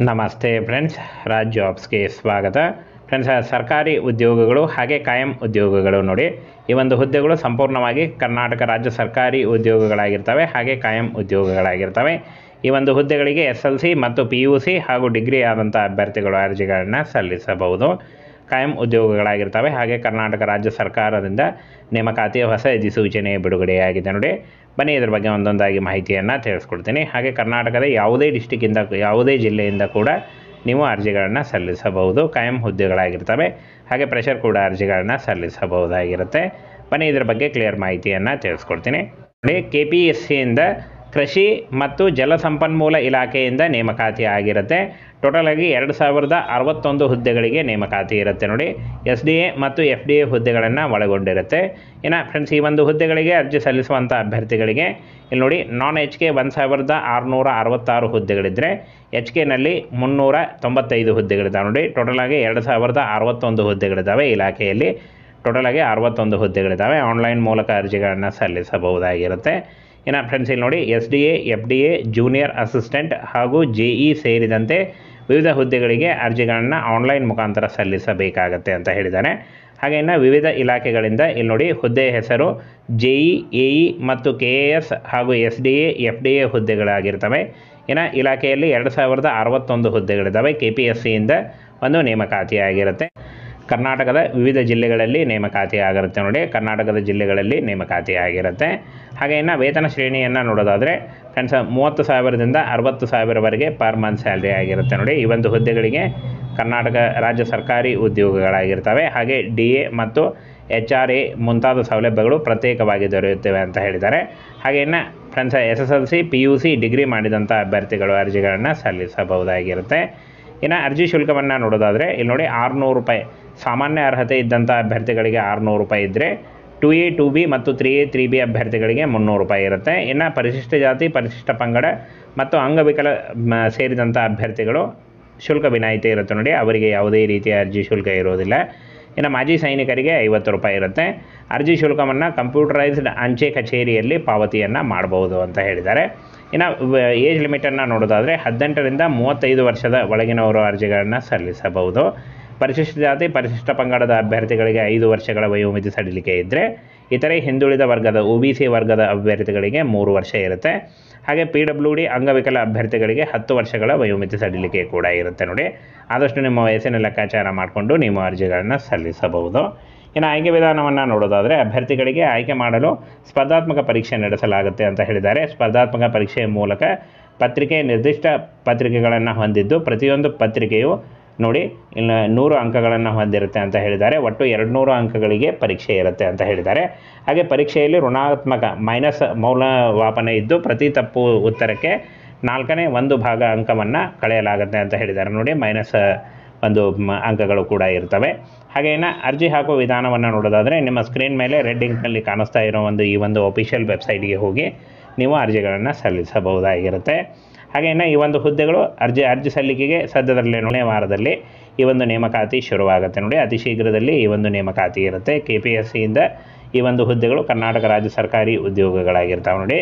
ನಮಸ್ತೆ ಫ್ರೆಂಡ್ಸ್, ರಾಜ್ ಜಾಬ್ಸ್ಗೆ ಸ್ವಾಗತ. ಫ್ರೆಂಡ್ಸ್, ಸರ್ಕಾರಿ ಉದ್ಯೋಗಗಳು ಹಾಗೆ ಕಾಯಂ ಉದ್ಯೋಗಗಳು ನೋಡಿ, ಈ ಒಂದು ಹುದ್ದೆಗಳು ಸಂಪೂರ್ಣವಾಗಿ ಕರ್ನಾಟಕ ರಾಜ್ಯ ಸರ್ಕಾರಿ ಉದ್ಯೋಗಗಳಾಗಿರ್ತವೆ ಹಾಗೆ ಕಾಯಂ ಉದ್ಯೋಗಗಳಾಗಿರ್ತವೆ. ಈ ಒಂದು ಹುದ್ದೆಗಳಿಗೆ SLC ಮತ್ತು PUC ಹಾಗೂ ಡಿಗ್ರಿ ಆದಂಥ ಅಭ್ಯರ್ಥಿಗಳು ಅರ್ಜಿಗಳನ್ನು ಸಲ್ಲಿಸಬಹುದು. ಕಾಯಂ ಉದ್ಯೋಗಗಳಾಗಿರ್ತವೆ ಹಾಗೆ ಕರ್ನಾಟಕ ರಾಜ್ಯ ಸರ್ಕಾರದಿಂದ ನೇಮಕಾತಿಯ ಹೊಸ ಅಧಿಸೂಚನೆ ಬಿಡುಗಡೆಯಾಗಿದೆ ನೋಡಿ. ಬನ್ನಿ ಇದ್ರ ಬಗ್ಗೆ ಒಂದೊಂದಾಗಿ ಮಾಹಿತಿಯನ್ನು ತಿಳಿಸ್ಕೊಡ್ತೀನಿ. ಹಾಗೆ ಕರ್ನಾಟಕದ ಯಾವುದೇ ಡಿಸ್ಟಿಕ್ಕಿಂದ ಯಾವುದೇ ಜಿಲ್ಲೆಯಿಂದ ಕೂಡ ನೀವು ಅರ್ಜಿಗಳನ್ನು ಸಲ್ಲಿಸಬಹುದು. ಕಾಯಂ ಹುದ್ದೆಗಳಾಗಿರ್ತವೆ ಹಾಗೆ ಪ್ರೆಷರ್ ಕೂಡ ಅರ್ಜಿಗಳನ್ನು ಸಲ್ಲಿಸಬಹುದಾಗಿರುತ್ತೆ. ಬನ್ನಿ ಇದ್ರ ಬಗ್ಗೆ ಕ್ಲಿಯರ್ ಮಾಹಿತಿಯನ್ನು ತಿಳಿಸ್ಕೊಡ್ತೀನಿ ನೋಡಿ. KPSCಯಿಂದ ಕೃಷಿ ಮತ್ತು ಜಲಸಂಪನ್ಮೂಲ ಇಲಾಖೆಯಿಂದ ನೇಮಕಾತಿ ಆಗಿರುತ್ತೆ. ಟೋಟಲಾಗಿ 2061 ಹುದ್ದೆಗಳಿಗೆ ನೇಮಕಾತಿ ಇರುತ್ತೆ ನೋಡಿ. SDA ಮತ್ತು FDA ಹುದ್ದೆಗಳನ್ನು ಒಳಗೊಂಡಿರುತ್ತೆ. ಇನ್ನು ಫ್ರೆಂಡ್ಸ್, ಈ ಒಂದು ಹುದ್ದೆಗಳಿಗೆ ಅರ್ಜಿ ಸಲ್ಲಿಸುವಂಥ ಅಭ್ಯರ್ಥಿಗಳಿಗೆ ಇಲ್ಲಿ ನೋಡಿ, ನಾನ್ HK 1666 ಹುದ್ದೆಗಳಿದ್ದರೆ HKನಲ್ಲಿ 395 ಹುದ್ದೆಗಳಿದ್ದಾವೆ ನೋಡಿ. ಟೋಟಲಾಗಿ 2061 ಹುದ್ದೆಗಳಿದ್ದಾವೆ ಇಲಾಖೆಯಲ್ಲಿ. ಟೋಟಲಾಗಿ 61 ಹುದ್ದೆಗಳಿದ್ದಾವೆ. ಆನ್ಲೈನ್ ಮೂಲಕ ಅರ್ಜಿಗಳನ್ನು ಸಲ್ಲಿಸಬಹುದಾಗಿರುತ್ತೆ. ಇನ್ನು ಫ್ರೆಂಡ್ಸ್, ಇಲ್ಲಿ ನೋಡಿ, SDA, FDA, ಜೂನಿಯರ್ ಅಸಿಸ್ಟೆಂಟ್ ಹಾಗೂ JE ಸೇರಿದಂತೆ ವಿವಿಧ ಹುದ್ದೆಗಳಿಗೆ ಅರ್ಜಿಗಳನ್ನು ಆನ್ಲೈನ್ ಮುಖಾಂತರ ಸಲ್ಲಿಸಬೇಕಾಗತ್ತೆ ಅಂತ ಹೇಳಿದ್ದಾರೆ. ಹಾಗೆ ಇನ್ನು ವಿವಿಧ ಇಲಾಖೆಗಳಿಂದ ಇಲ್ಲಿ ನೋಡಿ, ಹುದ್ದೆ ಹೆಸರು JE, AE ಮತ್ತು KAS ಹಾಗೂ SDA, FDA ಹುದ್ದೆಗಳಾಗಿರ್ತವೆ. ಇನ್ನು ಇಲಾಖೆಯಲ್ಲಿ 2061 ಹುದ್ದೆಗಳಿದ್ದಾವೆ. KPSCಯಿಂದ ಒಂದು ನೇಮಕಾತಿ ಆಗಿರುತ್ತೆ. ಕರ್ನಾಟಕದ ವಿವಿಧ ಜಿಲ್ಲೆಗಳಲ್ಲಿ ನೇಮಕಾತಿ ಆಗಿರುತ್ತೆ ನೋಡಿ. ಕರ್ನಾಟಕದ ಜಿಲ್ಲೆಗಳಲ್ಲಿ ನೇಮಕಾತಿ ಆಗಿರುತ್ತೆ. ಹಾಗೆ ಇನ್ನು ವೇತನ ಶ್ರೇಣಿಯನ್ನು ನೋಡೋದಾದರೆ ಫ್ರೆಂಡ್ಸ್, 30,000ದಿಂದ 60,000ವರೆಗೆ ಪರ್ ಮಂತ್ ಸ್ಯಾಲ್ರಿ ಆಗಿರುತ್ತೆ ನೋಡಿ. ಈ ಒಂದು ಹುದ್ದೆಗಳಿಗೆ ಕರ್ನಾಟಕ ರಾಜ್ಯ ಸರ್ಕಾರಿ ಉದ್ಯೋಗಗಳಾಗಿರ್ತವೆ. ಹಾಗೆ DA ಮತ್ತು HRA ಮುಂತಾದ ಸೌಲಭ್ಯಗಳು ಪ್ರತ್ಯೇಕವಾಗಿ ದೊರೆಯುತ್ತವೆ ಅಂತ ಹೇಳಿದ್ದಾರೆ. ಹಾಗೆ ಇನ್ನು ಫ್ರೆಂಡ್ಸ್, SSLC, PUC, ಡಿಗ್ರಿ ಮಾಡಿದಂಥ ಅಭ್ಯರ್ಥಿಗಳು ಅರ್ಜಿಗಳನ್ನು ಸಲ್ಲಿಸಬಹುದಾಗಿರುತ್ತೆ. ಇನ್ನು ಅರ್ಜಿ ಶುಲ್ಕವನ್ನು ನೋಡೋದಾದರೆ ಇಲ್ಲಿ ನೋಡಿ, 600 ರೂಪಾಯಿ ಸಾಮಾನ್ಯ ಅರ್ಹತೆ ಇದ್ದಂಥ ಅಭ್ಯರ್ಥಿಗಳಿಗೆ 600 ರೂಪಾಯಿ ಇದ್ದರೆ 2A, 2B ಮತ್ತು 3A, 3B ಅಭ್ಯರ್ಥಿಗಳಿಗೆ 300 ರೂಪಾಯಿ ಇರುತ್ತೆ. ಇನ್ನು ಪರಿಶಿಷ್ಟ ಜಾತಿ, ಪರಿಶಿಷ್ಟ ಪಂಗಡ ಮತ್ತು ಅಂಗವಿಕಲ ಸೇರಿದಂಥ ಅಭ್ಯರ್ಥಿಗಳು ಶುಲ್ಕ ವಿನಾಯಿತಿ ಇರುತ್ತೆ ನೋಡಿ. ಅವರಿಗೆ ಯಾವುದೇ ರೀತಿಯ ಅರ್ಜಿ ಶುಲ್ಕ ಇರೋದಿಲ್ಲ. ಇನ್ನು ಮಾಜಿ ಸೈನಿಕರಿಗೆ 50 ರೂಪಾಯಿ ಇರುತ್ತೆ. ಅರ್ಜಿ ಶುಲ್ಕವನ್ನು ಕಂಪ್ಯೂಟರೈಸ್ಡ್ ಅಂಚೆ ಕಚೇರಿಯಲ್ಲಿ ಪಾವತಿಯನ್ನು ಮಾಡಬಹುದು ಅಂತ ಹೇಳಿದ್ದಾರೆ. ಇನ್ನು ಏಜ್ ಲಿಮಿಟನ್ನು ನೋಡೋದಾದರೆ 18ರಿಂದ 35 ವರ್ಷದ ಒಳಗಿನವರು ಅರ್ಜಿಗಳನ್ನು ಸಲ್ಲಿಸಬಹುದು. ಪರಿಶಿಷ್ಟ ಜಾತಿ, ಪರಿಶಿಷ್ಟ ಪಂಗಡದ ಅಭ್ಯರ್ಥಿಗಳಿಗೆ 5 ವರ್ಷಗಳ ವಯೋಮಿತಿ ಸಡಿಲಿಕೆ ಇದ್ದರೆ, ಇತರೆ ಹಿಂದುಳಿದ ವರ್ಗದ OBC ವರ್ಗದ ಅಭ್ಯರ್ಥಿಗಳಿಗೆ 3 ವರ್ಷ ಇರುತ್ತೆ. ಹಾಗೆ PWD ಅಂಗವಿಕಲ ಅಭ್ಯರ್ಥಿಗಳಿಗೆ 10 ವರ್ಷಗಳ ವಯೋಮಿತಿ ಸಡಿಲಿಕೆ ಕೂಡ ಇರುತ್ತೆ ನೋಡಿ. ಆದಷ್ಟು ನಿಮ್ಮ ವಯಸ್ಸಿನ ಲೆಕ್ಕಾಚಾರ ಮಾಡಿಕೊಂಡು ನೀವು ಅರ್ಜಿಗಳನ್ನು ಸಲ್ಲಿಸಬಹುದು. ಇನ್ನು ಆಯ್ಕೆ ವಿಧಾನವನ್ನು ನೋಡೋದಾದರೆ ಅಭ್ಯರ್ಥಿಗಳಿಗೆ ಆಯ್ಕೆ ಮಾಡಲು ಸ್ಪರ್ಧಾತ್ಮಕ ಪರೀಕ್ಷೆ ನಡೆಸಲಾಗುತ್ತೆ ಅಂತ ಹೇಳಿದ್ದಾರೆ. ಸ್ಪರ್ಧಾತ್ಮಕ ಪರೀಕ್ಷೆಯ ಮೂಲಕ ಪತ್ರಿಕೆ ನಿರ್ದಿಷ್ಟ ಪತ್ರಿಕೆಗಳನ್ನು ಹೊಂದಿದ್ದು, ಪ್ರತಿಯೊಂದು ಪತ್ರಿಕೆಯು ನೋಡಿ ಇನ್ನು 100 ಅಂಕಗಳನ್ನು ಹೊಂದಿರುತ್ತೆ ಅಂತ ಹೇಳಿದ್ದಾರೆ. ಒಟ್ಟು 200 ಅಂಕಗಳಿಗೆ ಪರೀಕ್ಷೆ ಇರುತ್ತೆ ಅಂತ ಹೇಳಿದ್ದಾರೆ. ಹಾಗೆ ಪರೀಕ್ಷೆಯಲ್ಲಿ ಋಣಾತ್ಮಕ ಮೈನಸ್ ಮೌಲ್ಯಮಾಪನ ಇದ್ದು, ಪ್ರತಿ ತಪ್ಪು ಉತ್ತರಕ್ಕೆ 4ನೇ 1 ಭಾಗ ಅಂಕವನ್ನು ಕಳೆಯಲಾಗುತ್ತೆ ಅಂತ ಹೇಳಿದ್ದಾರೆ ನೋಡಿ. ಮೈನಸ್ 1 ಅಂಕಗಳು ಕೂಡ ಇರ್ತವೆ. ಹಾಗೆ ಇನ್ನು ಅರ್ಜಿ ಹಾಕುವ ವಿಧಾನವನ್ನು ನೋಡೋದಾದರೆ ನಿಮ್ಮ ಸ್ಕ್ರೀನ್ ಮೇಲೆ ರೆಡ್ ಇಂಕ್ನಲ್ಲಿ ಕಾಣಿಸ್ತಾ ಇರೋ ಈ ಒಂದು ಅಫಿಷಿಯಲ್ ವೆಬ್ಸೈಟ್ಗೆ ಹೋಗಿ ನೀವು ಅರ್ಜಿಗಳನ್ನು ಸಲ್ಲಿಸಬಹುದಾಗಿರುತ್ತೆ. ಹಾಗೆ ಇನ್ನು ಈ ಒಂದು ಹುದ್ದೆಗಳು ಅರ್ಜಿ ಸಲ್ಲಿಕೆಗೆ ಸದ್ಯದಲ್ಲೇ ವಾರದಲ್ಲಿ ಈ ಒಂದು ನೇಮಕಾತಿ ಶುರುವಾಗುತ್ತೆ ನೋಡಿ. ಅತಿ ಶೀಘ್ರದಲ್ಲಿ ಈ ಒಂದು ನೇಮಕಾತಿ ಇರುತ್ತೆ. KPSCಯಿಂದ ಈ ಒಂದು ಹುದ್ದೆಗಳು ಕರ್ನಾಟಕ ರಾಜ್ಯ ಸರ್ಕಾರಿ ಉದ್ಯೋಗಗಳಾಗಿರ್ತಾವೆ ನೋಡಿ.